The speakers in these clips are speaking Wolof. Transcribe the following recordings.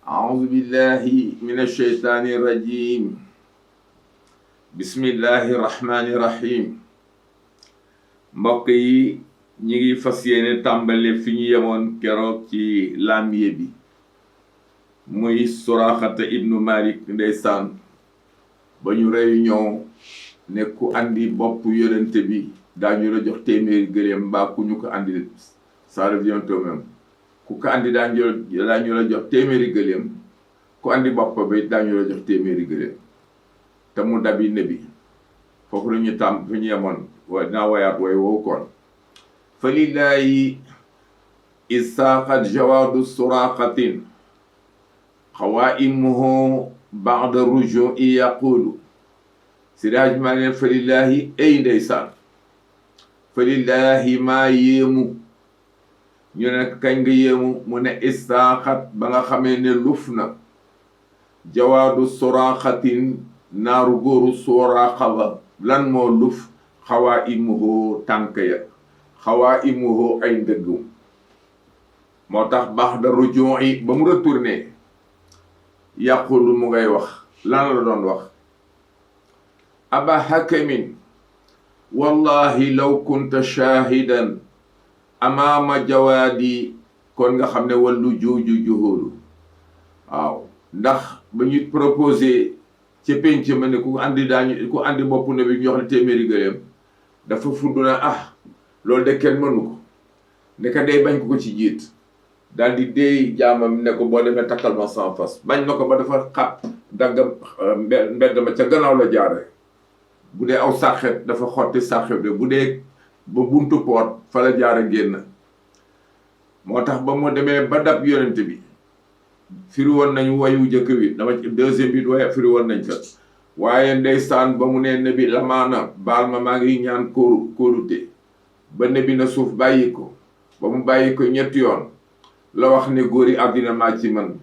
أعوذ بالله من الشيطان الرجيم بسم الله الرحمن الرحيم mbokk yi ñi ngi fas yéene tàmbale fi ñu yemoon keroog ci lamiye bi muy Suraxata ibnu Malik ndeysaan ba ñu réunion ne ku andi bopp yonente bi daañu la jox téeméeri gëléem mbaa ku ñu ko andi ça revient au même ku ko andi daañu la jox téeméeri gëléem ku andi bopp bi daañu la jox téeméeri gëléem te mu dabi nebi foofu la ñu tàmm fi ñu yemoon waaye dinaa wayaat way wow koon fa lillahi isaqat jawaadu suraqatin xawaimuhu ba'da rujui yaqulu sidaaj maa leen fa lillahi ay ndeysaan fa lillahi maa yéemu ñu ne kañ nga yéemu mu ne isaqat ba nga xamee ne luf na jawaadu suraqatin naaru góoru suraqa ba lan moo luf xawaa imuhu tànk ya xawaa imuhu ay ndëggum moo tax baax da rujon yi ba mu retourné yàqulu mu ngay wax lan la doon wax aba hakamin wallahi law kunta shahidan amaama jawaadi kon nga xam ne wallu juuju juhóolu waaw ndax ba ñu proposé ci penc ma ne ku andi bopp ne bi ñu jox la téeméeri gëléem dafa fudd na loolu de kenn mënu ko ne ka day bañ ko ci jiit daal di déey jaamam ne ko boo demee takkal ma sans fas bañ na ko ba dafa xat dagga mbedd ma ca gannaaw la jaare bu dee aw sàxet dafa xotti sàxet bi bu dee ba buntu poot fa la jaare génn moo tax ba mu demee ba dab yonent bi firi woon nañu wayu jëkk wi dama deuxième bi waaye firi woon nañ ko waaye ndeysaan ba mu ne nebi lamaana baal ma maa ngi ñaan kóolute ba nebi na suuf bàyyi ko ba mu bàyyi ko ñetti yoon la wax ne góor yi àddina maa ci man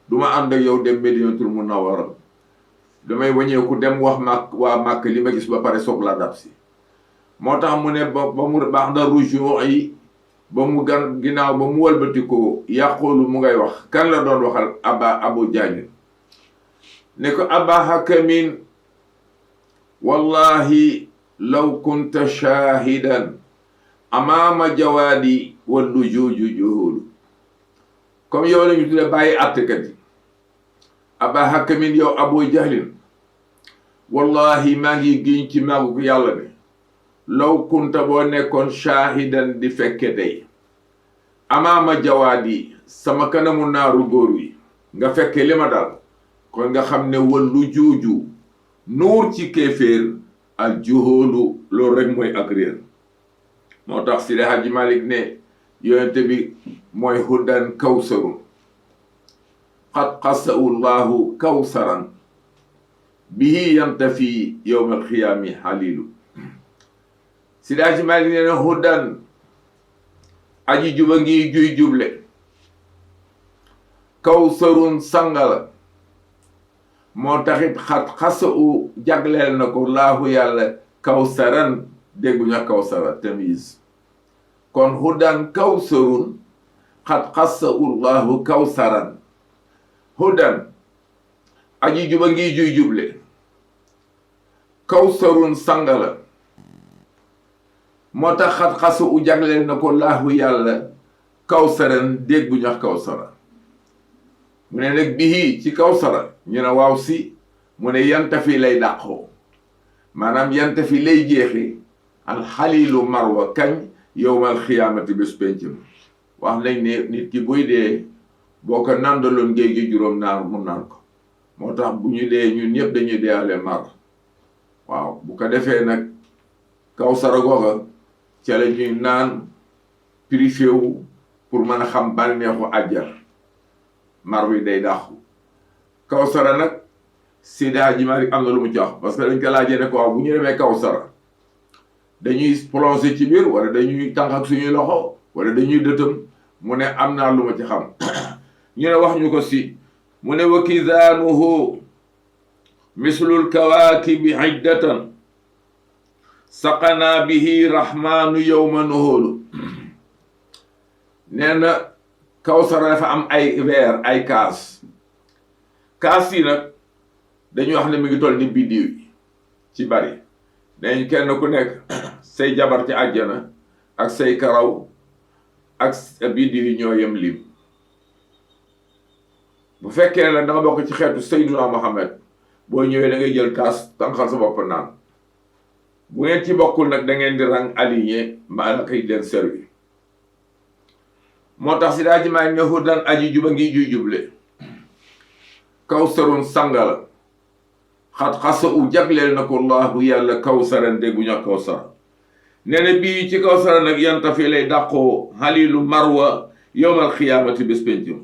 duma ànd ak yow dem Medinatul Munawwara damay wañeeku dem wax waa màkk li ma gis ba pare soog la dab si moo tax mu ne ba mu baax na rujon yi ba mu ginnaaw ba mu walbatikoo yàqoolu mu ngay wax kan la doon waxal abu jahlin ne ko aba hakamin wallahi law kunta shahidan amaama jawaadi wallu juuju juhóolu comme yow lañu tudde bàyyi àttekat yi aba hakamin yow abu jahlin wallahi maa ngi giñ ci màggu ko yàlla ne law kunta boo nekkoon shahidan di fekke tey amaama jawaadi sama kanamu naaru góor wi nga fekke li ma dal kon nga xam ne wallu juuju nuur ci kéeféer ak juhóolu loolu rek mooy ak réer moo tax Sidi Hadji Malick ne yonente bi mooy hudan kawsarun qad qassa'u llahu kawsaran bihi yantafi yowma alxiyaami halilu Sidi Hadji Malick ne hudan aji juba ngi juy juble kawsarun sangala moo taxit xasa u jagleel na ko laahu yàlla kawsaran dégguña kawsara tamyiz kon hudan kawsarun xat xasa u laahu kawsaran hudan aji juba ngi juy juble kawsarun sangala moo tax xat xasa u jagleel na ko laahu yàlla kawsaran dégguña kawsara mu ne nag bihi ci kawsara ñu ne waaw si mu ne yanta fi lay dàqoo maanaam yanta fi lay jeexi alxalilu marwa kañ yowmal xiyaamati bés pencam wax nañ ne nit ki buy dee boo ko nandaloon géej gi juróom naar mu naan ko moo tax bu ñu dee ñun ñëpp dañuy deeale mar waaw bu ko defee nag kawsara googa ca la ñuy naan purifié wu pour mën a xam bànneexu àjjar mar wi day dàqu kawsara nag Seydi Hadji Malick am na lu mu ci wax parce que dañ ko laajee ne ko waaw bu ñu demee kawsara dañuy plongé ci biir wala dañuy tànk ak suñuy loxo wala dañuy dëtëm mu ne am naa lu ma ci xam ñu ne wax ñu ko si mu ne wa kizaanuhu mislul kawaakibi iddatan saqanaa bihi rahmaanu yowma nuhóolu nee na kawsara dafa am ay verre ay kaas kaas yi nag dañuy wax ne mi ngi toll ni biddiw yi ci bari dañ kenn ku nekk say jabar ci àjjana ak say karaw ak biddiw yi ñoo yem lim bu fekkee ne da nga bokk ci xeetu Seydina Muhammad boo ñëwee da ngay jël kaas tànqal sa bopp naan bu ngeen ci bokkul nag da ngeen di rang aligné malaka yi leen servi moo tax si daa ji maa ñëwul daan aji juba ngi juy juble kawsarun sangala xat xasa u jagleel na ko allahu yàlla kawsaran déggu ña kawsara nee na bii ci kawsara nag yanta fi lay dàqoo xalilu marwa yowmal xiyaamati bés pencum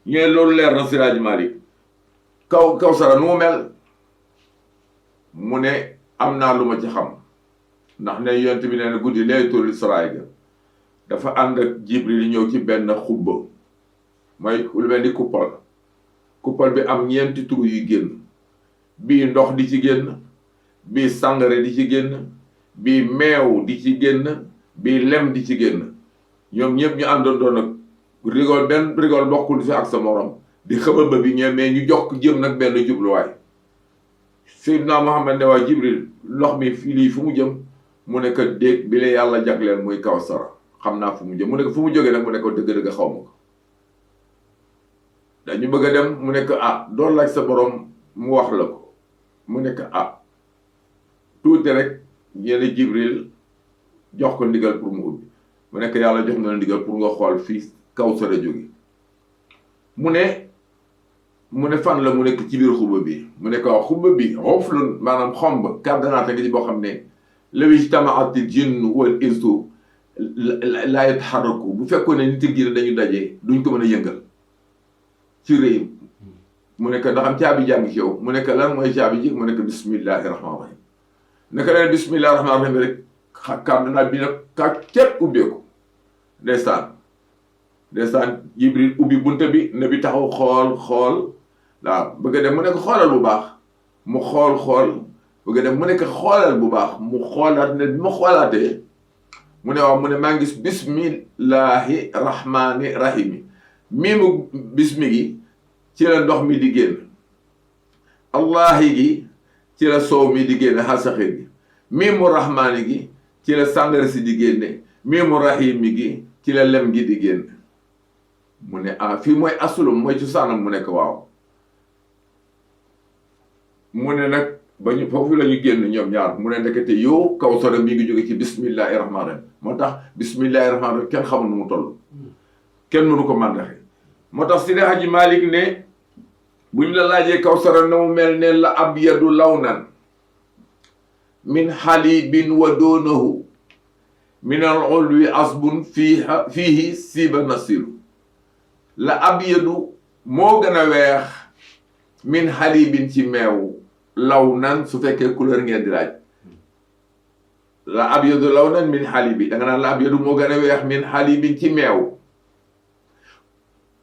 ñee loolu leer na Siraaj Malik kawsara nu mu mel mu ne am naa lu ma ci xam ndax ne yonent bi nee na guddi laylatul israa ga dafa ànd ak Jibril ñëw ci benn xubba mooy lu mel ni kuppal bi am ñeenti tur yu génn bii ndox di ci génn bii sàngare di ci génn bii meew di ci génn bii lem di ci génn ñoom ñëpp ñu àndoon nag rigol benn rigol bokkul fi ak sa morom di xëbal ba bi ñee mais ñu jox jëm nag benn jubluwaay Seydina Muhammad ne waa Jibril ndox mi fii lii fu mu jëm mu ne ko déeg bi la yàlla jagleel muy Kawsara xam naa fu mu jëm mu ne ko fu mu jógee nag mu ne ko dëgg-dëgg xaw ma ko dañu bëgg a dem mu ne ko doon laaj sa borom mu wax la ko mu ne ko tuuti rek yéen Jibril jox ko ndigal pour mu ubbi mu ne ko yàlla jox na la ndigal pour nga xool fii Kawsara jóge mu ne fan la mu nekk ci biir xubba bi mu ne ko xubba bi xoflun maanaam xomb cardinate nga ci boo xam ne law ijtamaati jinnu wal insu laa yataharraku bu fekkoon ne nit ak jinne dañu daje duñ ko mën a yëngal ci réew mu nekk ndax am caabi jàng ci yow mu nekk lan mooy caabi ji mu nekk bismillahi rahmaani rahim naka leen bismillahi rahmaani rahim rek cardinal bi nag ka ceeb ubbeeku ndeysaan Jibril ubbi bunte bi ne bi taxaw xool waaw bëgg a dem mu nekk xoolal bu baax mu xool bëgg a dem mu nekk xoolal bu baax mu xoolaat ne bi ma xoolaatee mu ne waaw mu ne maa ngi gis bismillahi rahmaani rahimi mii mu bismi gi ci la ndox mi di génn allahi gi ci la soow mi di génne xasaxir gi mii mu rahmaani gi ci la sàngara si di génne mii mu rahimi gi ci la lem gi di génn mu ne fii mooy asulum mooy cosaanam mu nekk waaw mu ne nag ba ñu foofu la ñu génn ñoom ñaar mu ne ndekete yow Kawsara mi ngi jóge ci bismillahi rahmaani rahim moo tax bismillahi rahmaani rahim kenn xamul nu mu toll kenn mënu ko màndaxe moo tax Sidi Hadji Malick ne buñ la laajee Kawsara na mu mel ne la abyadu lawnan min halibin wa doonahu min al ulwi asbun fiihi siiba nasiru la abyadu moo gën a weex min halibin ci meew law nan su fekkee couleur ngeen di laaj la abyadu law nan min halibi da nga naan la abyadu moo gën a weex min halibin ci meew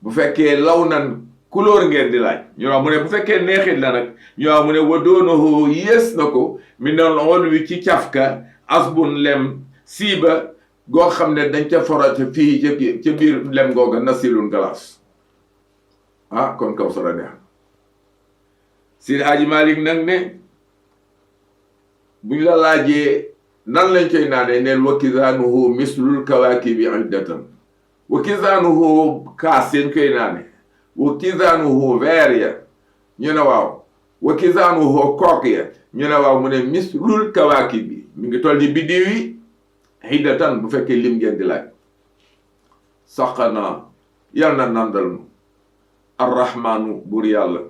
bu fekkee law nan couleur ngeen di laaj ñu wax mu ne bu fekkee neexit la nag ñu wax mu ne wa doonahu yées na ko min al ulwi ci cafka asbun lem siiba goo xam ne dañ ca forate fii ca biir lem googa nasilun glace kon Kawsara neex Seydi Hadji Malick nag ne buñ la laajee nan lañ koy naanee neel wa kisaanuhu mislul kawaakibi iddatan wa kisaanuhu kaas yañ koy naane wa kisaanuhu veer ya ñu ne waaw wa kisaanuhu kook ya ñu ne waaw mu ne mislul kawaakibi mi ngi toll ni biddiw yi iddatan bu fekkee lim ngeen di laaj saqana yal na nandal nu arrahmaanu buur yàlla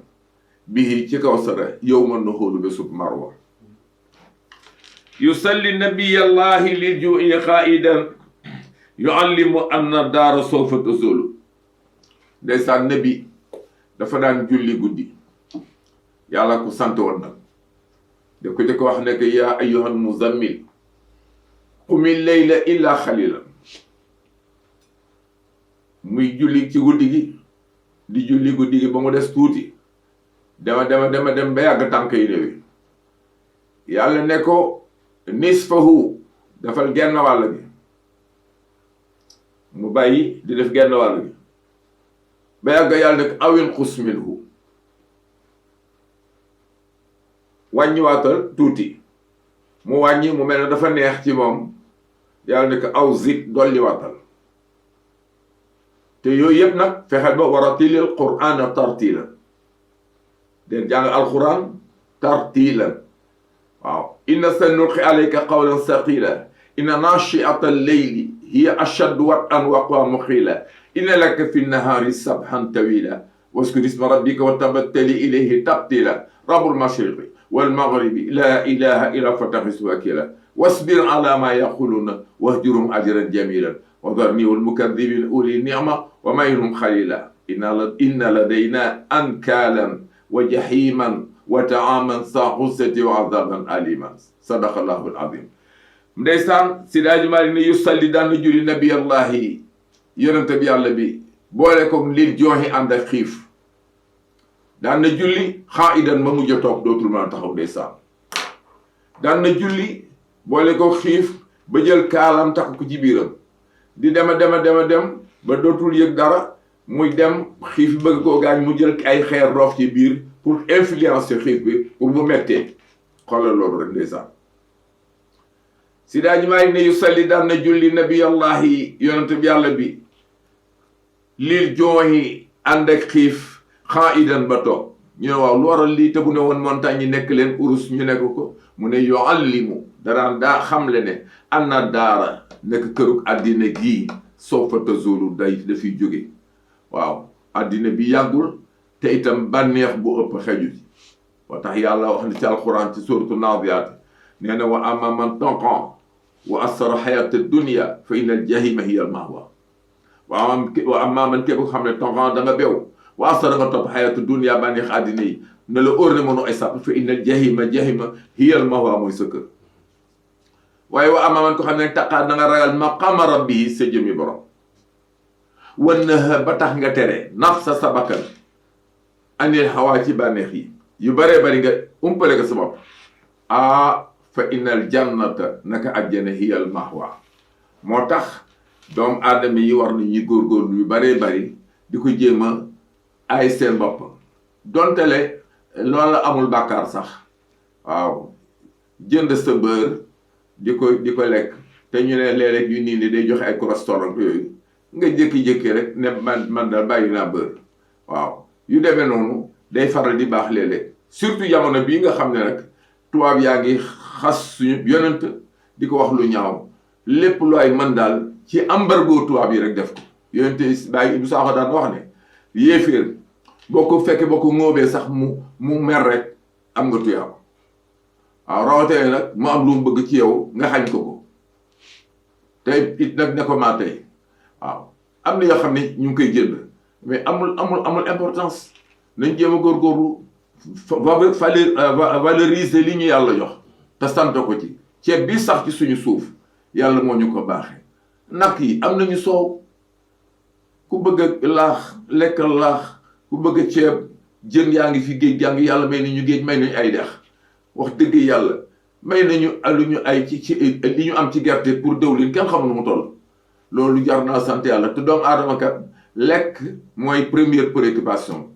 bihi ci Kawsara yow mën na xoolu bésub marwa yusalli nabiyallahi li ju'i qaidan yuallimu anna daara sawfa tazulu ndeysaan nabi dafa daan julli guddi yàlla ko sant woon nag da ko di ko wax ne que yaa ayyuhal muzammil qumil layla illa xalilan muy julli ci guddi gi di julli guddi gi ba mu des tuuti dema dem ba yàgg tànk yi néewi yàlla ne ko nisfahu dafal genn wàll gi mu bàyyi di def genn wàll gi ba yàgg yàlla ne ko awin xus minhu wàññiwaatal tuuti mu wàññi mu mel ne dafa neex ci moom yàlla ne ko aw zid dolliwaatal te yooyu yëpp nag fexeel ba waratilil qur'ana tartila den jàng alquran tartilan waaw inna sanulqi alayka qawlan saqila inna nashi'ata al-layli hiya ashaddu wat'an wa aqwamu qila inna laka fi nahari sabhan tawila waskur isma rabbika wa tabattali ilayhi tabtila rabbul mashriqi wal maghribi la ilaha illa fattakhidhu wakila wasbir ala ma yaquluna wahjurhum ajran jamilan wa dharni wal mukaththibina uli ni'ma wa maylhum khalila inna ladayna ankalan wa jahiman wa ta'aman sa ghusati wa adhaban aliman sadaqallahu al-azim. Ndeysaan Seydi Hadji Malick ne yusalli daan na julli nabiyallahi yonente bi yàlla bi boole ko lil jooxi ànd ak xiif daan na julli xaa'idan ma mujj a toog dootul mën a taxaw. ndeysaan daan na julli boole ko xiif ba jël kaalam takk ko ci biiram di dem ba dootul yëg dara muy dem xiif bëgg koo gaañ mu jël ay xeer roof ci biir pour influencer xiif bi pour mu mettee. xoolal loolu rek ndeysaan. Seydi Hadji Malick ne yusalli daan na julli nabiyallahi yonente bi yàlla bi lil jooxi ànd ak xiif xaa'idan ba toog. ñu ne waaw lu waral lii te bu ne woon montagne yi nekk leen urus ñu nekk ko mu ne yuallimu daraan daa xamle ne anna daara nekk kërug àddina gii sawfa tazulu day dafiy jóge. waaw àddina bi yàggul te itam bànneex bu ëpp xeju ci wa tax yàlla wax ne ci alquran ci suratu naadiyaat nee na wa amma man taqa wa asara xayata dunia fa inna al jahima hiya al mahwa wa amma man képp xam ne taqa da nga bew wa asara nga topp xayata dunia bànneex àddina yi ne la óor ne mënu ay sàpp fa inna al jahima hiya al mahwa mooy sa kër. waaye wa amma man ko xam ne taqaa da nga ragal maqama rabbihi sa jëmi borom wan na ba tax nga tere nafsa sa bakkan anil xawaa ci bànneex yi yu bëree bëri nga umpale ko sa bopp fa innal jannata naka àjjana hiyal mahwa. moo tax doomu aadama yi war na ñuy góorgóorlu yu bëree bëri di ko jéem a ay seen bopp dontele loolu amul bàkkaar sax. waaw jënd sa beurre di ko lekk te ñu ne léeg-léeg yu nii ni day joxe ay cholestérol yooyu nga jékki-jékki rek ne man daal bàyyi naa beurre. waaw yu demee noonu day faral di baax léeg-léeg surtout jamono bii nga xam ne rek tubaab yaa ngi xas suñu yonent di ko wax lu ñaaw lépp lu ay mën daal ci embargo tubaab yi rek def ko. yonent Baay Ibou Sakho daan wax ne yéeféer boo ko fekkee boo ko ŋóobee sax mu mer rek am nga tuyaab. waaw rawatee nag mu am lu mu bëgg ci yow nga xañ ko tey it nag ne ko maa tey. waaw am na yoo xam ne ñu ngi koy jënd mais amul importance nañ jéem a góorgóorlu valoriser li ñu yàlla jox te sant ko ci ceeb bi sax ci suñu suuf yàlla moo ñu ko baaxee. nag yi am nañu soow ku bëgg a laax lekkal laax ku bëgg a ceeb jën yaa ngi fi géej yaa ngi yàlla may nañu géej may nañu ay dex wax dëgg yàlla may nañu lu ñu ay ci li ñu am ci gerte pour dëwlin kenn xamul nu mu toll. loolu jar naa sant yàlla te doomu aadama kat lekk mooy première préoccupation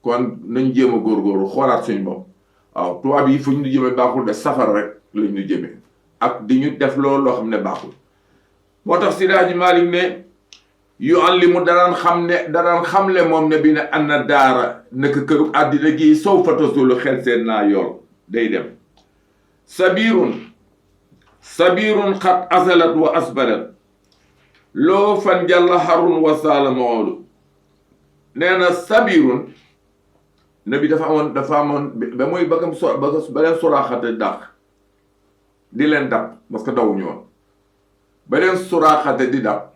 kon nañ jéem a góorgóorlu xoolaat suñu bopp. waaw tubaab yi fu ñu jëmee baaxul de safara rek lañ ñu jëmee ak di ñu def loolu loo xam ne baaxul. moo tax Seydi Hadji Malick ne yu allimu daraan xamle moom ne bi ne anna daara nekk këru àddina gi sawfa tazulu xel seen naa yool day dem. sabirun xat asalat wa asbarat loo fan jàlla xarun wa saala moolu. nee na sabirun nabi dafa amoon ba muy ba leen suraaxate dàq di leen dab parce que dawuñu woon ba leen suraaxate di dab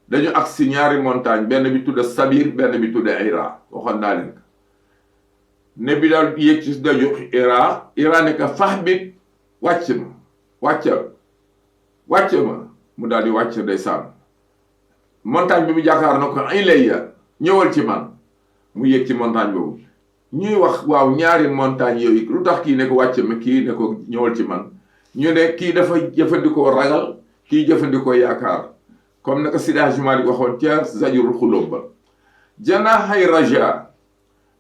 dañu ak si ñaari montagne benn bi tudde sabir benn bi tudde ira waxoon naa leen ko ne bi daal yéeg ci daju ira ne ka fax bit wàcc ma mu daal di wàcc day sànn montagne bi mu jàkkaar na ko ilayya ñëwal ci man mu yéeg ci montagne boobu ñuy wax waaw ñaari montagne yooyu lu tax kii ne ko wàcc ma kii ne ko ñëwal ci man ñu ne kii dafa jëfandikoo ragal kii jëfandikoo yaakaar comme naka Seydi Hadji Malick waxoon ca Zajrul Xuloob ba janaahay raja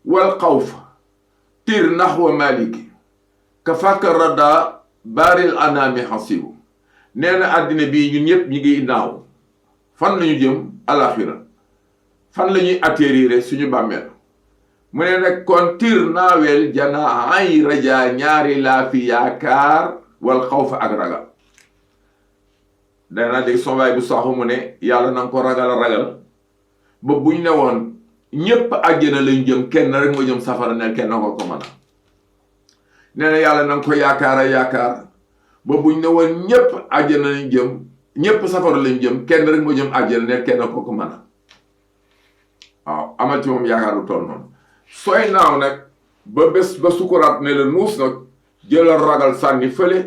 wal xawf tir naxwa maliki kafaaka radda baaril anaami xasibu nee na àddina bii ñun ñëpp ñi ngi naaw fan la ñu jëm alaxira fan la ñuy atterrir suñu bàmmeel mu ne nag kon tir naaweel jana ay raja ñaari laa fi yaakaar wal xawfa ak ragal danaa dégg sombaay bu saxu mu ne yàlla na nga ko ragal ba buñ ne woon ñépp àjjana lañ jëm kenn rek moo jëm safara ne kenn ko ko mën a nee na yàlla na nga ko yaakaar ba buñ ne woon ñépp àjjana lañ jëm ñépp safara lañ jëm kenn rek moo jëm àjjana ne kenn ko ko mën a waaw amal ci moom yaakaar lu toll noonu sooy naaw nag ba bés ba sukuraat ne la nuus nag jëlal ragal sànni fële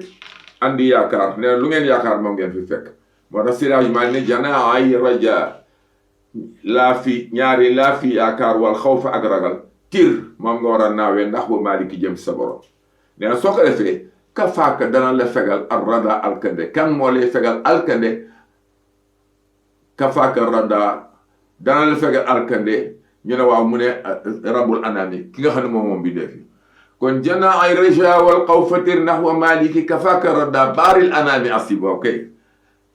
andi yaakaar ne lu ngeen yaakaar moom ngeen fi fekk moo tax siraj maa ne jana ay raja ñaari laa fi yaakaar wal xawfa ak ragal tir moom nga war a naawee ndax ba maaliki jëm sa borom nee na soo ko defee kafaaka dana la fegal ar rada alkande kan moo lay fegal alkande kafaaka rada dana la fegal alkande ñu ne waaw mu ne rabul anami ki nga xam ne moom bi defi kon jana ay raja wal xawfa tir ndax wa maaliki kafaaka rada baaril anami asiba ok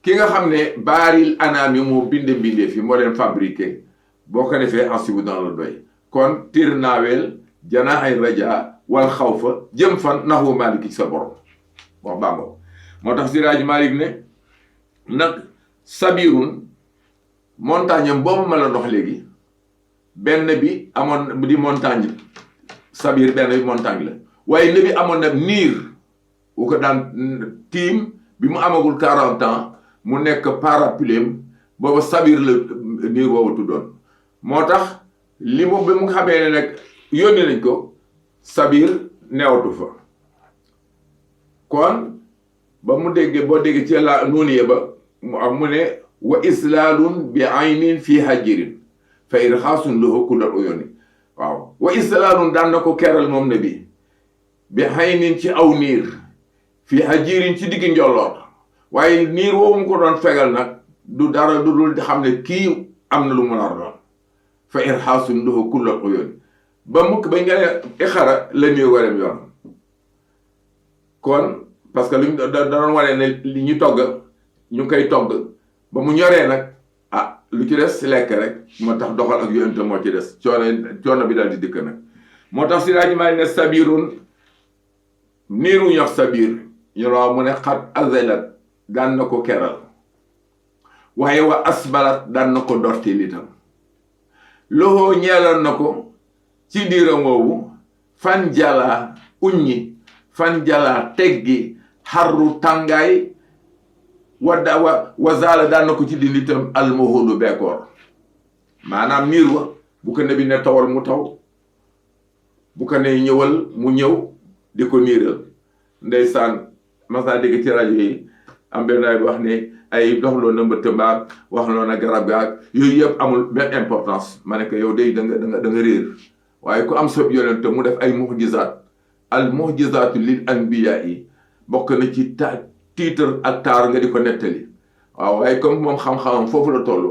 ki nga xam ne baaril anaami moo bindee fi moo leen fabriqué boo ko defee asibu dans le doy kon tir naaweel janaa ay raja wal xawfa jëm fan naxu maliki sa borom wax bàngo moo tax Siraaj Malik ne nag sabirun montagne am boobu ma la dox léegi benn bi amoon di montagne sabir benn bi montagne la waaye ne bi amoon na niir wu ko daan tiim bi mu amagul 40 ans mu nekk parapluie booba sabir la niir boobu tuddoon moo tax li mu bi mu xamee ne nag yónni nañ ko sabir neewatu fa kon ba mu déggee boo déggee ci la nuuniye ba mu am mu ne wa islaalun bi aynin fi hajirin fa irxaasun lahu kullal uyuni waaw wa islaalun daan na ko keral moom ne bi aynin ci aw niir fi hajirin ci diggi njolloor waaye niir woowu mu ko doon fegal nag du dara du dul xam ne kii am na lu mu nar doon fa irxaasun lahu kullal uyuni ba mukk ba nga ne ixara la niir warem yoon kon parce que luñ da doon waree ne li ñu togg ñu koy togg ba mu ñoree nag lu ci des lekk rek moo tax doxal ak yonente moo ci des coono bi daal di dikk nag moo tax si raaji maa ne sabirun niiru ñox sabir ñu waaw mu ne xat azelat daan na ko keral waaye wa asbalat daan na ko dortil itam loxoo ñeeloon na ko ci diiram woowu fan jalaa uññi fan jalaa teggi xarru tàngaay wazaala daan na ko ci dindi itam almahudu beekoor maanaam niir wa bu ko nebi ne tawal mu taw bu ko ne ñëwal mu ñëw di ko niiral ndeysaan masa dégg ci rajo yi am benn ay wax ne ay doxloo na mbëtt mbaag waxloo na garab gaag yooyu yëpp amul benn importance ma ne ko yow day da nga réer waaye ku am sob yonente mu def ay muhjizaat al muhjizaatu lil anbiyaa yi bokk na ci titre ak taar nga di ko nettali waaw waaye comme moom xam-xamam foofu la toll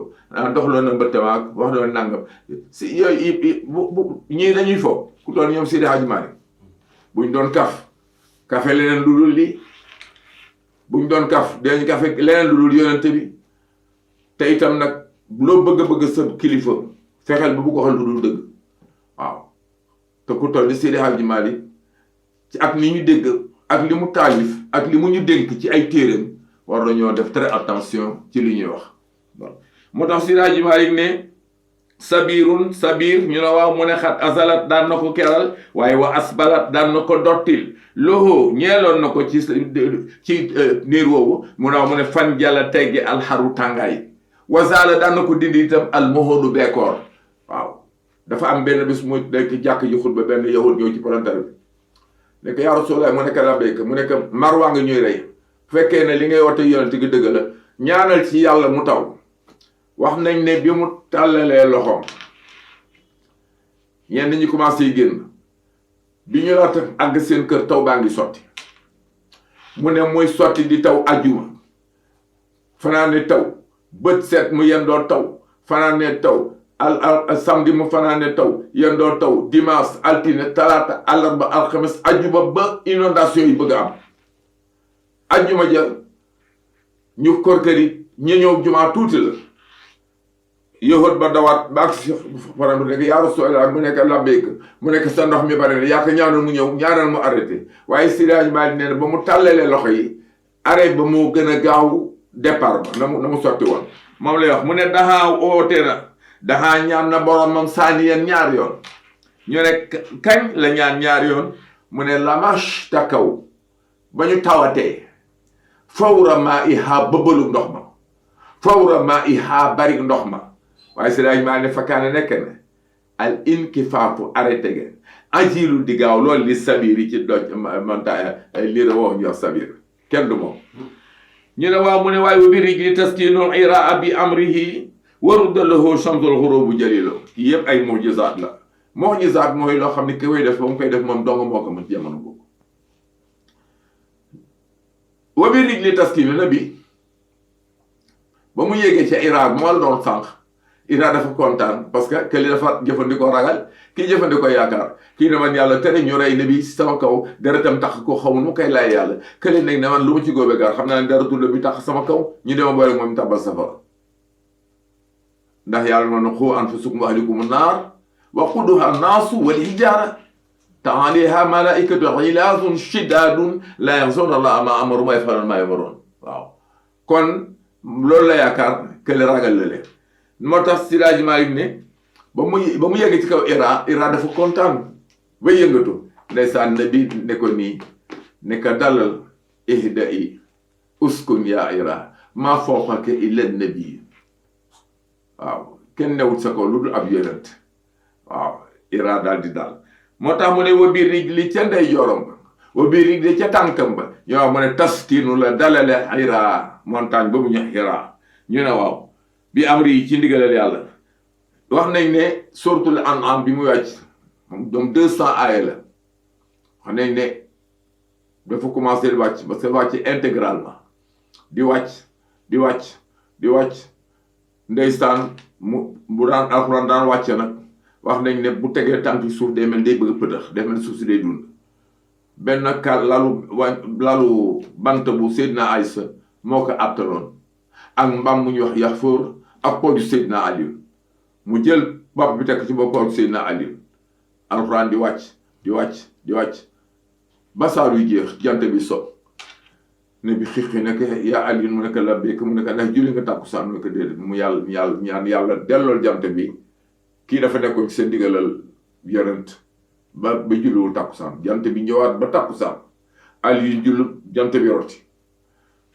doxloo na mbëtt mbaag wax doon nangam si yooyu bu ñii dañuy fo ku doon ñoom Seydi Hadji Malick buñ doon kafe leneen lu dul lii buñ doon dañ kafe leneen lu dul yonente bi te itam nag loo bëgg sa kilifa fexeel ba bu ko waxal lu dul dëgg waaw te ku toll ni Seydi Hadji Malick ci ak ni ñu dégg ak li mu taalif ak li mu ñu dénk ci ay téeram war nañoo def très attention ci li ñuy wax moo tax Seydi Hadji Malick ne sabirun sabir ñu ne waaw mu ne xat azalat daan na ko keral waaye wa asbalat daan na ko dottil loxo ñeeloon na ko ci niir woowu mu ne waaw mu ne fan jàlla tegge alxaru tàngaay wazaala daan na ko dindi itam almahodu beekoor waaw dafa am benn bis mu nekk jàkk ji xutba benn yahud ñëw ci palantar bi nekk yaa Rasulallah mu nekk labbayka mu nekk marwaa nga ñuy rey fekkee ne li ngay woote yonent gi dëgg la ñaanal ci yàlla mu taw wax nañ ne bi mu tàllalee loxoom ñenn ñi commencé yi génn bi ñu laata àgg seen kër taw baa ngi sotti mu ne muy sotti di taw ajjuma fanaan ne taw bët set mu yendoo taw fanaan ne taw al samedi mu fanaane taw yendoo taw dimanche altine talaata àllarba alxames ajjuma ba inondation yi bëgg a am ajjuma ja ñu korkëri ñu ñëw jumaa tuuti la yëhoot ba dawaat ba ak si faram nekk yaa Rasulallah mu nekk labbeek mu nekk sa ndox mi bari na yaa ko ñaanal mu ñëw ñaanal mu arrêté waaye Siraj Mali nee na ba mu tàllalee loxo yi arrêt ba moo gën a gaaw départ ba na mu sotti woon moom lay wax mu ne daxaa oote na daxaa ñaan na boromam saaniyan ñaar yoon ñu ne kañ la ñaan ñaar yoon mu ne lamash takaw ba ñu tawatee fawra maa i xaa bëbbalu ndox ma fawra maa i xaa bari ndox ma waaye Siraj Mali ne fakkaane nekk ne al inkifaafu arrêté gen ajilu di gaaw loolu li sabir yi ci doj montagne lii woo ñu wax sabir kenn du moom ñu ne waaw mu ne waaye wa bi rijli taskinu iraa bi amrihi warudda lahu shamsul xurubu jalilo kii yëpp ay mujizaat la mujizaat mooy loo xam ne ki koy def ba mu koy def moom dong moo ko mën jamono boobu wa bi rijli taskinu na bi ba mu yéegee ca Irak moo la doon sànq Irak dafa kontaan parce que këli dafa jëfandikoo ragal kii jëfandikoo yaakaar kii ne man yàlla tere ñu rey nabi sama kaw deretam tax ko xaw nu koy laay yàlla këli nag ne man lu mu ci góobe gaar xam naa ne deretul la bi tax sama kaw ñu dema boole moom tabal safara ndax yàlla noonu xu anfusakum wa ahlikum naar wa quduha naasu wal hijaara alayha malaikatu xilaazun shidaadun laa ya'suuna allaha maa amaru wa yaf'aluuna maa yu'maruun waaw kon loolu la yaakaar kële ragal la leen moo tax Siraj Malik ne ba mu yegg ci kaw Iran dafa kontaan ba yëngatu ndeysaan nabi ne ko nii ne ko dalal ihda'i uskun yaa Iran maa fawqaka illa nabi waaw kenn newut sa kaw lu dul ab yonent waaw Iran daal di daal moo tax mu ne wa bi rijli ca ndey jorom ba wa bi rijli ca tànkam ba ñoo mu ne taskinu la dalale Hira montagne ba mu ñu Hira ñu ne waaw bi amri yi ci ndigalal yàlla wax nañ ne suratul An'am bi mu wàcc moom 200 aaya la wax nañ ne dafa commencé di wàcc parce que wàcc intégralement di wàcc ndeysaan bu daan alxuraan daan wàcce nag wax nañ ne bu tegee tànk suuf day mel day bëgg pëtëx day mel suuf si day dund benn lalu bant bu Seydina Aysa moo ko àttaloon ak mbaam mu ñuy wax Yaxfoor ak pooju Seydina Aliou mu jël bopp bi tekk ci bopp pooju Seydina Aliou alxuraan di wàcc ba saar yu jeex jant bi so ne bi xiixi ne ko yaa Aliou mu ne ko labbeek mu ne ko ndax julli nga tàkkusaan mu ne ko déedéet mu ñaan yàlla dellool jant bi kii dafa nekkoon ci seen digalal yonent ba julliwul tàkkusaan jant bi ñëwaat ba tàkkusaan Aliou jullu jant bi roti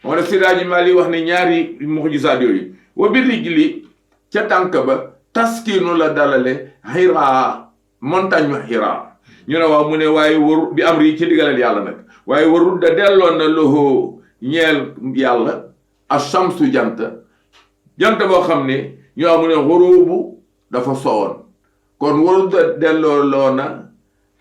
moo ne Siraj Mali wax ne ñaari mujizaat yooyu wa bi rijli ca tànk ba taskinu la dalale Hira montagne ma Hira ñu ne waaw mu ne waaye waru bi amri ci digalal yàlla nag waaye warul da delloon na loxo ñeel yàlla ashamsu jant boo xam ne ñu wax mu ne xurubu dafa sowoon kon warul da delloo na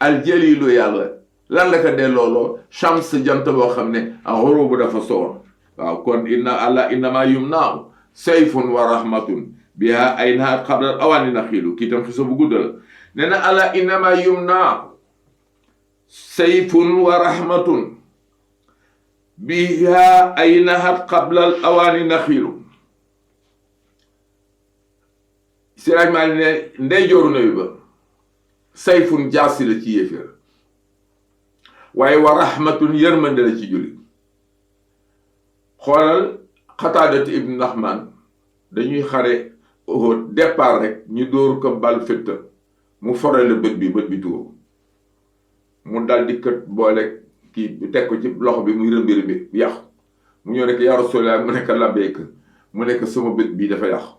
aljalilu yàlla lan la ko dellooloo shams jant boo xam ne xurubu dafa sowoon waaw kon innama yumnaahu sayfun wa rahmatun biha aynaha qabla awaani naxiilu kii tam xisa bu gudd la nee na ala innama yumnaahu sayfun wa rahmatun biha aynaha qabla awaani naxiilu Siraj Mali ne ndeyjooru na bi ba sayfun jaasi la ci yéeféer waaye wa rahmatun yërmande la ci jullit xoolal Xataadati ibn Nahman dañuy xare Uhud départ rek ñu dóor ko bal fetta mu forale bët bi tuur mu dal di kët boole kii teg ko ci loxo bi muy rëmbi yàqu mu ñëw nekk yaa Rasulallah mu nekk labbeek mu nekk sama bët bii dafa yàqu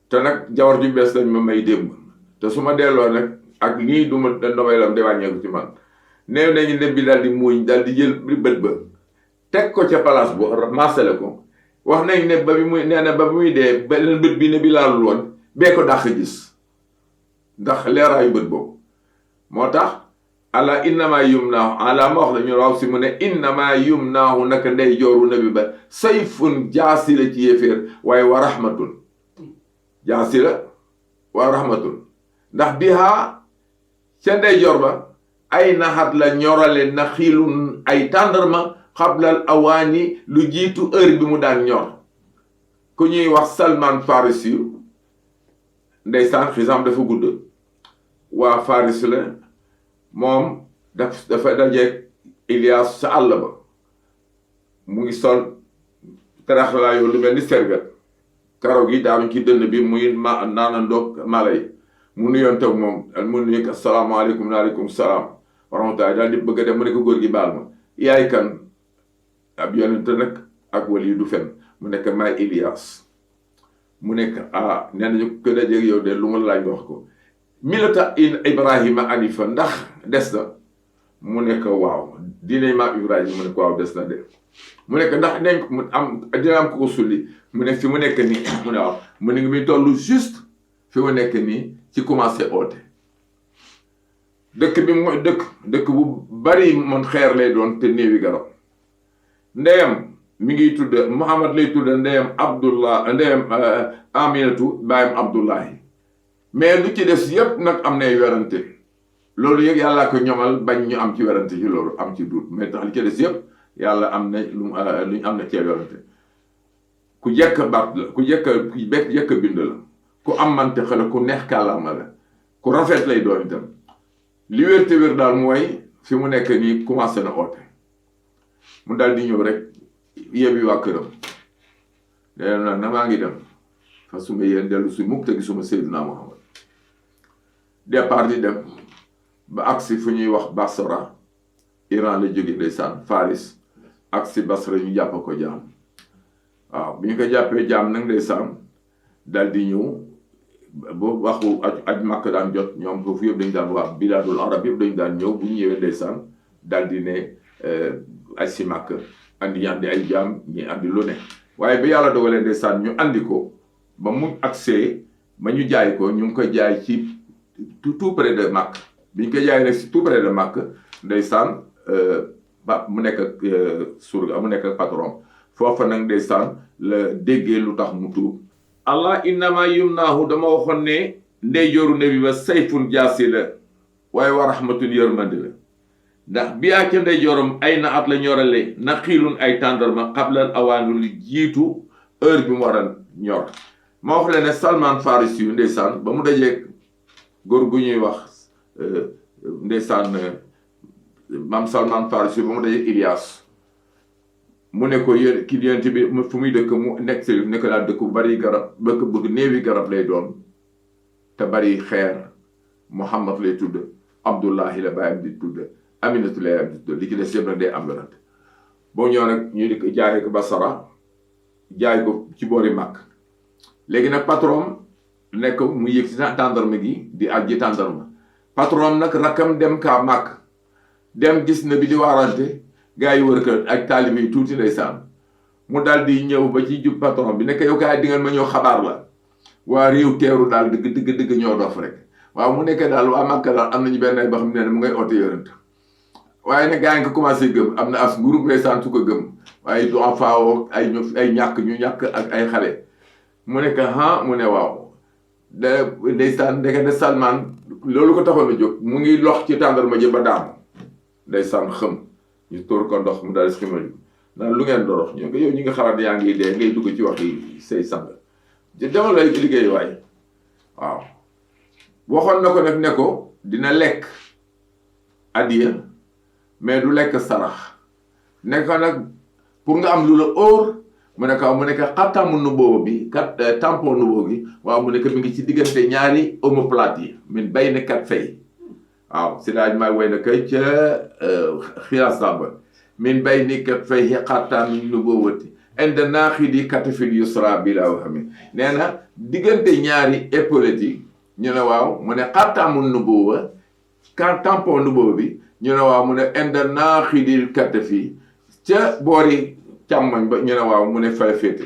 te nag jawar ju bees lañ ma may démb te su ma delloo nag ak nii du ma damay lam di wàññeeku ci man néew nañu ne bi daal di muuñ daal di jël bët ba teg ko ca place bu maasale ko wax nañ ne ba bi muy nee na ba bi muy dee beneen bët bi ne bi laalul woon bee ko dàq gis ndax leeraayu bët boobu moo tax ala innama yumnaahu ala ma wax la ñu waaw si mu ne innama yumnaahu naka ndey jooru nabi ba sayfun jaasi la ci yéeféer waaye wa rahmatun jaasi la wa rahmatun ndax bihaa ca ndeyjoor ba ay naxat la ñorale na xiilun ay tàndarma xablal awaani lu jiitu heure bi mu daan ñor ku ñuy wax Salman Farisi yu ndeysaan xisaam dafa gudd waa Faris la moom dafa dajeeg Ilias sa àll ba mu ngi sol taraxlaayoo lu mel ni servet karaw gi daanu ci dënn bi muy naana ndoog mala yi mu nuyoon toog moom mu nuyu ko asalaamaaleykum waaleykum salaam wa rahmatulah daal di bëgg a dem mu ne ko góor gi baal ma yaay kan ab yonent nag ak wali du fen mu nekk maay Ilias mu nekk nee nañu ko dajeeg yow de lu ma laaj wax ko milata Ibrahima anifa ndax des na mu nekk waaw diine maam Ibrahima mu nekk waaw des na de mu nekk ndax nañ mu am dina am ko sulli mu ne fi mu nekk nii mu ne waaw mu ne ngi tollu juste fi mu nekk nii ci commencé oote dëkk bi mooy dëkk bu bari mon xeer lay doon te néewi garab ndeyam mi ngi tudd Muhammad lay tudd ndeyam Abdullah ndeyam Aminatu baayam Abdullahi mais lu ci des yépp nag am nay werante loolu yëg yàllaa ko ñomal bañ ñu am ci werante ci loolu am ci duut mais tax li ci des yépp yàlla am na luñ am na cee werante ku jekk baat la ku jekk bind la ku am mante xala ku neex kàllaama la ku rafet lay doon itam li wér te wér daal mooy fi mu nekk nii commencé na oote mu daal di ñëw rek yebbi waa këram nee na maa ngi dem fa suma yéen dellu si mukk te gisuma Seydina Muhammad départ di dem ba agsi fu ñuy wax Basra Iran la jóge ndeysaan Faris agsi Basra ñu jàpp ko jaam waaw bi ñu ko jàppee jaam nag ndeysaan dal di ñëw boo waxu aj Makka daan jot ñoom foofu yëpp dañu daan waa bilaadul arab yëpp dañu daan ñëw bu ñu ñëwee ndeysaan dal di ne aj si Makka andi ay jaam ñi andi lu ne waaye ba yàlla dogalee ndeysaan ñu andi ko ba mu agsee ma ñu jaay ko ñu ngi koy jaay ci tout près de Makka bi ñu koy jaay nag si tout près de Makka ndeysaan ba mu nekk ak surga mu nekk ak patron foofa nag ndeysaan la déggee lu tax mu tuub allah innama yumnaahu dama waxoon ne ndeyjooru nabi ba sayfun jaasi la waaye wa rahmatun yërmande la ndax bi yaa ca ndeyjooram ay na at la ñorale na xiilun ay tàndarma xablal awaanu lu jiitu heure bi mu war a ñor ma wax leen ne Salman Farisi yu ndeysaan ba mu dajee góor gu ñuy wax ndeysaan maam Salman Farisi yu ba mu dajee Ilias mu ne ko yéen kii yonent bi fu muy dëkk mu nekk si nekk daal dëkk bu bari garab bëgg néewi garab lay doon te bari xeer Muhammad lay tudd Abdullahi la baayam di tudd Aminatu la yaayam di tudd li ci des yëpp nag day am werante boo ñëw nag ñu di ko jaayee ko Basara jaay ko ci boori Makka léegi nag patron nekk mu yëg si tàndarma gi di ajji tàndarma patron nag rakkam dem kaa Makka dem gis na bi di waarante gaa yi wër kër ak taalibe yi tuuti ndeysaan mu daal di ñëw ba ci jub patron bi nekk yow kaay di ngeen ma ñëw xabaar la waa réew teeru daal dëgg ñoo dof rek waaw mu nekk daal waa Makka daal am nañu benn ay ba xam ne mu ngay oote yonent waaye nag gaa yi nga commencé gëm am na as groupe ndeysaan su ko gëm waaye du en fao ay ñàkk ak ay xale mu nekk mu ne waaw ndeysaan ndekete Salman loolu ko taxoon a jóg mu ngi lox ci tàndarma ji ba daanu ndeysaan xëm ñu tóor ko ndox mu daal di ximal naan lu ngeen dorox ñu ko yow ñi nga xalaat yaa ngi dee ngay dugg ci wax yi say sang demal lay liggéey waay waaw waxoon na ko nag ne ko dina lekk adiya mais du lekk sarax ne ko nag pour nga am lu la óor mu ne ko mu nekk xattamu nubuwwa bi tampon nubuwwa gi waaw mu nekk mi ngi ci diggante ñaari omoplate yi min bay ne kat fay waaw si laaj may way na kay ca xiyaasaba min bay ni kat fay xattamu nubuwwati inde naaxidi katafil yusra bi laa waxami nee na diggante ñaari épaulettes yi ñu ne waaw mu ne xattamu nubuwwa tampon nubuwwa bi ñu ne waaw mu ne inde naaxidi katafi ca boori càmmoñ ba ñu ne waaw mu ne fay féete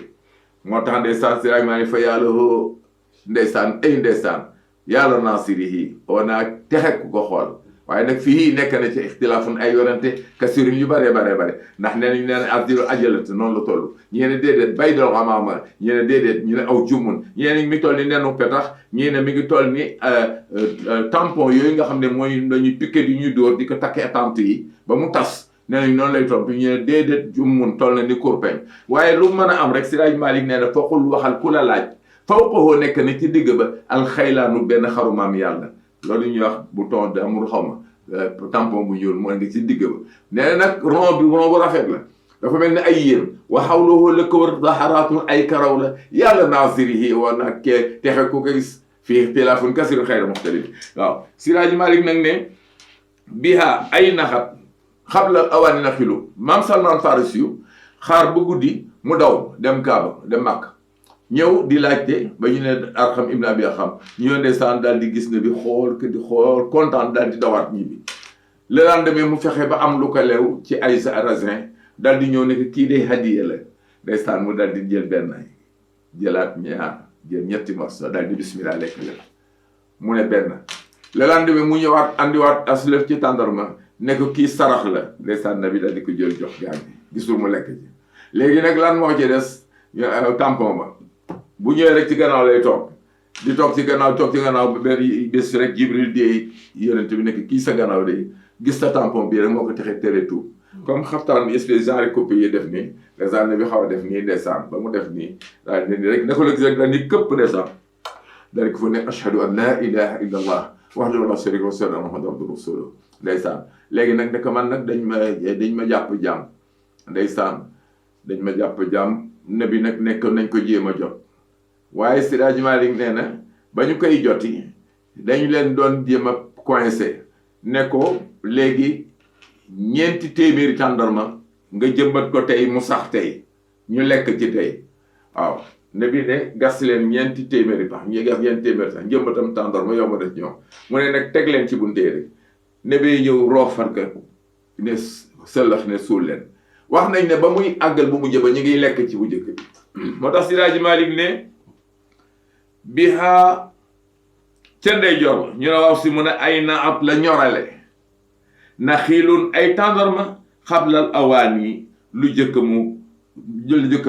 moo tax ndeysaan si raaj maa ngi fa yàlla hoo ndeysaan ay ndeysaan yàlla naasirihi oo naa texe ku ko xool waaye nag fii nekk na ci ixtilaafun ay yorante kasirin yu bare ndax nee nañ ardilu ajalat noonu la toll ñee ne déedéet baydal xamaama ñee ne déedéet ñu ne aw jumun ñee ne mi ngi toll ni nenu petax ñii ne mi ngi toll ni tampon yooyu nga xam ne mooy dañuy piqué di ñuy dóor di ko takkee tente yi ba mu tas nee nañ noonu lay toll ñu ne déedéet jumun toll na ni kurpeñ waaye lu mën a am rek Siraaj Malik nee na foqul waxal ku la laaj fawqahu nekk na ci digg ba alxaylaanu benn xarumaam yàlla loolu ñuy wax bouton d'amour xaw ma tampon bu ñuul moo ngi ci digg ba nee na nag rond bu rafet la dafa mel ni ay yéen wa hawlahu la ko wër zaharaatun ay karaw la yàlla naasirihi wa nag kee texe ku ko gis fii ixtilaafun kasiirun xayra muxtalif waaw Siraaj Malik nag ne biha ay naxat xabla awaani na xilu maam Salman Farisi yu xaar ba guddi mu daw dem Kaaba dem Màkk ñëw di laajte ba ñu ne Arxam ibn Abi Arxam ñoo ndeysaan daal di gis ne bi xool que di xool kontaan daal di dawaat ñibbi le lendemain mu fexe ba am lu ko leew ci ay raisin daal di ñëw ne kii day hadiya la ndeysaan mu daal di jël benn jëlaat ñaar jël ñetti morceau daal di bismillah lekk la mu ne benn le lendemain mu ñëwaat andiwaat aslëf ci tàndarma ne ko kii sarax la ndeysaan na bi daal di ko jël jox gaan bi gisul mu lekk ci léegi nag lan moo ci des tampon ba bu ñëwee rek ci gannaaw lay toog di toog ci gannaaw benn bés rek Jibril dee yonent bi nekk kii sa gannaaw de gis sa tampon bii rek moo ko texee tere tuub comme xaftaan bi espèce genre copie yi def nii ndeysaan ne bi xaw a def nii ndeysaan ba mu def nii daal di rek naka la gis rek daal di këpp ndeysaan daal di ko fa ne ashhadu an la ilaha illa allah wahdahu la sharika lahu wa ashhadu anna muhammadan abduhu wa rasuluhu ndeysaan léegi nag naka man nag dañ ma jàpp jaam ndeysaan dañ ma jàpp jaam ne bi nag nekk nañ ko jéem a jot waaye Siraaj Malik nee na ba ñu koy joti dañu leen doon jéem a coincé ne ko léegi 4 téeméeri tàndarma nga jëmbat ko tey mu sax tey ñu lekk ci tey waaw ne bi ne gas leen 4 téeméeri tax ñu gas 4 téeméeri tax njëmbatam tàndarma yow ma def ñoom mu ne nag teg leen ci buntee rek ne bi ñëw roofar ka ne sëllax ne suul leen wax nañ ne ba muy àggal bu mujj ba ñu ngi lekk ci bu njëkk bi moo tax Siraaj Malik ne biha ca ndeyjoor ñu ne waaw si mu ne ay na ab la ñorale na xiilun ay tàndarma xablal awaan yi lu jëkk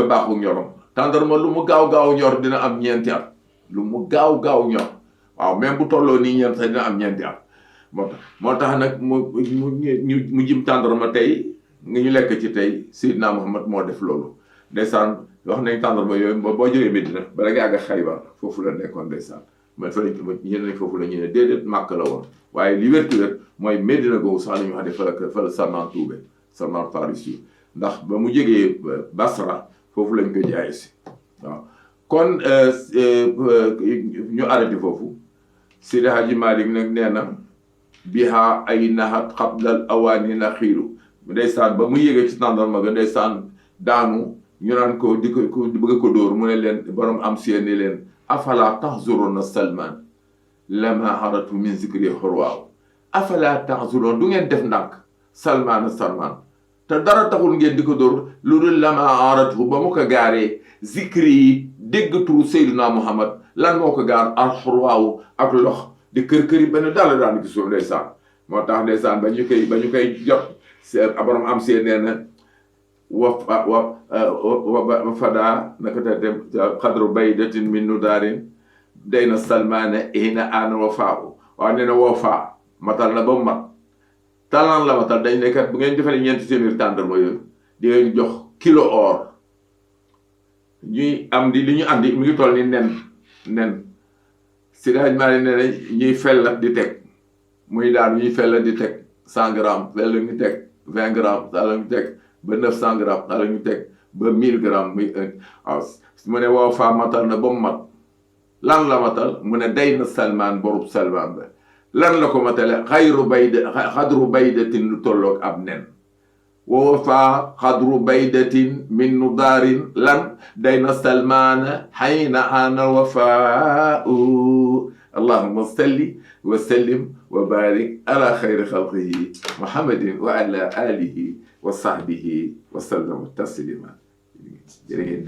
baaxu ñorom tàndarma lu mu gaaw ñor dina am 4 at lu mu gaaw ñor waaw même bu tolloo nii ñeent sax dina am 4 at moo tax nag mu jim tàndarma tey nga ñu lekk ci tey Seydina Muhammad moo def loolu ndeysaan wax nañ tàndarma yooyu boo jógee Medina bala nga àgg Xaybar foofu la nekkoon ndeysaan man fa lañ ñeneen nañ foofu la ñu ne déedéet Màkk la woon waaye li wér mooy Medina googu sax la ñu wax ne fa la Salman tuube Salman Farisi ndax ba mu jógee Basra foofu lañ ko jaay si waaw kon ñu arrêté foofu Seydi Hadji Malick nag nee na biha ay naxat xablal awaani na xiilu ndeysaan ba mu yéegee ci tàndarma ga ndeysaan daanu ñu naan ko di ko bëgg ko dóor mu ne leen borom am seen ni leen afala tahzuruna Salman lama haratu min zikri xurwaaw afala tahzuruna du ngeen def ndànk Salman te dara taxul ngeen di ko dóor lu dul lama haratu ba mu ko gaaree zikri yi dégg turu Seydina Muhammad lan moo ko gaar al xurwaaw ak lox di kër-këri benn daal daan gisoo ndeysaan moo tax ndeysaan ba ñu koy jot borom am seen nee na wa fadaa naka ta dem xadru baydatin min nu daarin day na salmaane ina aan wa faawu waaw nee na woo faa matal na ba mu mat talaan la matal dañ ne kat bu ngeen defalee 4 téeméeri tàndarma yooyu di ngeen jox kilo or ñuy am di li ñu andi mi ngi toll ni nen Seydi Hadji Malick nee na ñuy fellat di teg muy daal ñuy fellat di teg 100 grammes fell ñu teg 20 grammes daal ñu teg ba 900 grammes daal ñu teg ba 1000 grammes muy waaw mu ne woo faa matal na ba mu mat lan la matal mu ne day na Salman borub Salman ba lan la ko matale xadru baydatin lu tolloog ab nen woo faa xadru baydatin min nu daarin lan day na Salman xayna ana wafaau allahumma salli wa sallim wa barik ala xayri xalqihi muhammadin wa ala alihi wa sahbihi wa sallam taslima